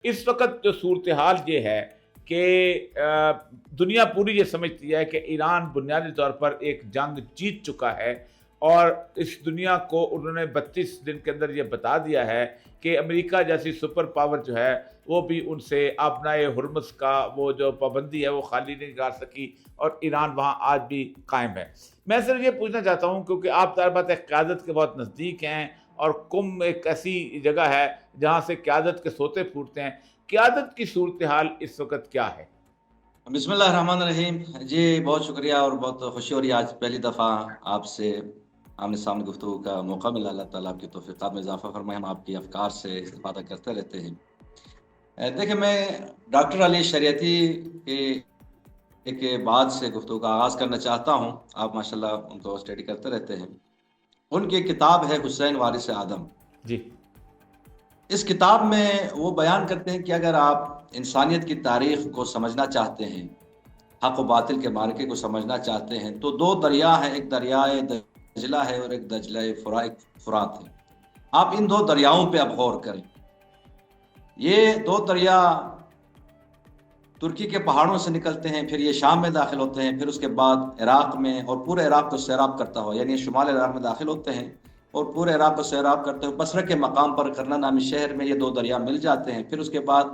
اس وقت جو صورتحال یہ ہے کہ دنیا پوری یہ سمجھتی ہے کہ ایران بنیادی طور پر ایک جنگ جیت چکا ہے، اور اس دنیا کو انہوں نے 32 دن کے اندر یہ بتا دیا ہے کہ امریکہ جیسی سپر پاور جو ہے وہ بھی ان سے آبنائے ہرمز کا وہ جو پابندی ہے وہ خالی نہیں کر سکی، اور ایران وہاں آج بھی قائم ہے۔ میں صرف یہ پوچھنا چاہتا ہوں، کیونکہ آپ ظاہر بات ہے قیادت کے بہت نزدیک ہیں، اور کم ایک ایسی جگہ ہے جہاں سے قیادت کے سوتے پھوٹتے ہیں، قیادت کی صورتحال اس وقت کیا ہے؟ بسم اللہ الرحمن الرحیم۔ جی بہت شکریہ اور بہت خوشی ہو رہی ہے، آج پہلی دفعہ آپ سے آمنے سامنے گفتگو کا موقع ملا۔ اللہ تعالیٰ آپ کی توفیقات میں اضافہ فرمائے، ہم آپ کی افکار سے استفادہ کرتے رہتے ہیں۔ دیکھیں، میں ڈاکٹر علی شریعتی کے بعد سے گفتگو کا آغاز کرنا چاہتا ہوں۔ آپ ماشاءاللہ ان کو اسٹڈی کرتے رہتے ہیں۔ ان کی کتاب ہے حسین وارث آدم۔ جی، اس کتاب میں وہ بیان کرتے ہیں کہ اگر آپ انسانیت کی تاریخ کو سمجھنا چاہتے ہیں، حق و باطل کے معرکے کو سمجھنا چاہتے ہیں، تو دو دریا ہیں، ایک دریائے دجلہ ہے اور ایک دجلہ فرات ہے۔ آپ ان دو دریاؤں پہ اب غور کریں۔ یہ دو دریا ترکی کے پہاڑوں سے نکلتے ہیں، پھر یہ شام میں داخل ہوتے ہیں، پھر اس کے بعد عراق میں، اور پورے عراق کو سیراب کرتا ہو، یعنی شمال عراق میں داخل ہوتے ہیں اور پورے عراق کو سیراب کرتے ہوئے بصرہ کے مقام پر کرنا نامی شہر میں یہ دو دریا مل جاتے ہیں۔ پھر اس کے بعد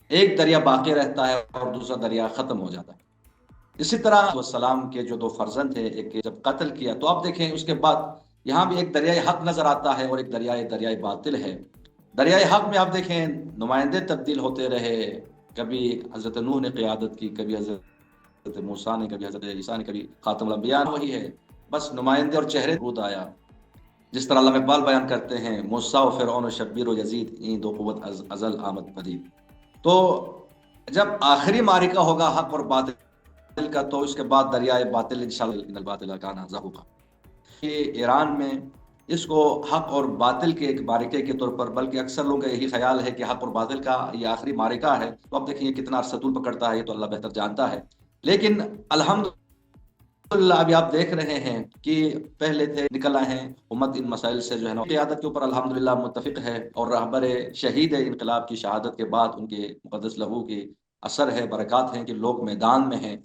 ایک دریا باقی رہتا ہے اور دوسرا دریا ختم ہو جاتا ہے۔ اسی طرح السلام کے جو دو فرزند تھے، ایک جب قتل کیا تو آپ دیکھیں اس کے بعد یہاں بھی ایک دریائے حق نظر آتا ہے اور ایک دریائے باطل ہے۔ دریائے حق میں آپ دیکھیں نمائندے تبدیل ہوتے رہے، کبھی حضرت نوح نے قیادت کی، کبھی حضرت موسیٰ نے، کبھی حضرت عیسیٰ نے، کبھی خاتم الانبیاء، وہی ہے، بس نمائندے اور چہرے خود آیا۔ جس طرح علامہ اقبال بیان کرتے ہیں، موسیٰ و فرعون و شبیر و یزید، این دو قوت ازل آمد پدید۔ تو جب آخری معرکہ ہوگا حق اور باطل کا، تو اس کے بعد دریائے باطل انشاءاللہ ان الباطل کان زہوقا۔ یہ ایران میں اس کو حق اور باطل کے ایک معرکے کے طور پر، بلکہ اکثر لوگوں کا یہی خیال ہے کہ حق اور باطل کا یہ آخری معرکہ ہے۔ تو اب دیکھیں یہ کتنا عرصہ طول پکڑتا ہے، یہ تو اللہ بہتر جانتا ہے۔ لیکن الحمدللہ ابھی آپ دیکھ رہے ہیں کہ پہلے تھے نکل آئے ہیں امت ان مسائل سے، جو ہے نا قیادت کے اوپر الحمدللہ متفق ہے، اور رہبر شہید انقلاب کی شہادت کے بعد ان کے مقدس لہو کی اثر ہے، برکات ہیں کہ لوگ میدان میں ہیں،